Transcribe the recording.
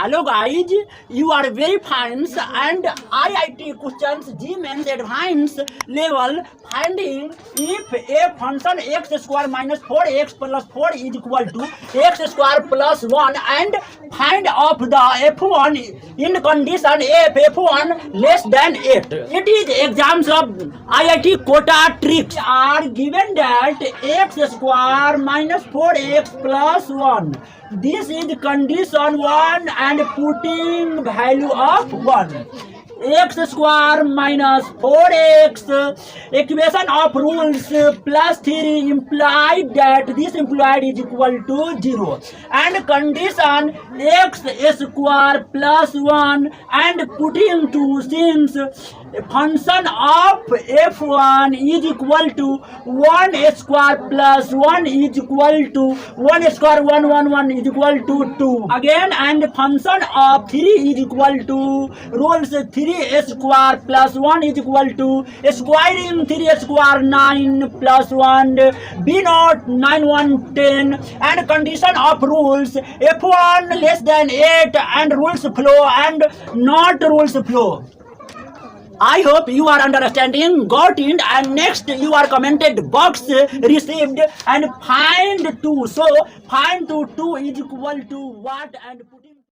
Hello guys, you are very fine and IIT questions G means advanced level finding if a function x square minus 4x plus 4 is equal to x square plus 1 and find of the f1 in condition if f1 less than 8. It is exams of IIT quota tricks are given that x square minus 4x plus 1. This is condition 1 and putting value of 1. X square minus 4x equation of rules plus 3 implied that this implied is equal to 0 and condition x square plus 1 and putting two since function of f1 is equal to 1 square plus 1 is equal to 1 square 1 is equal to 2 again and function of 3 is equal to rules 3 square plus 1 is equal to squaring 3 square 9 plus 1 b naught 9 1 10 and condition of rules f1 less than 8 and rules flow and not rules flow. I hope you are understanding, got it, and next you are commented box received and find 2. So find 2 is equal to what and put it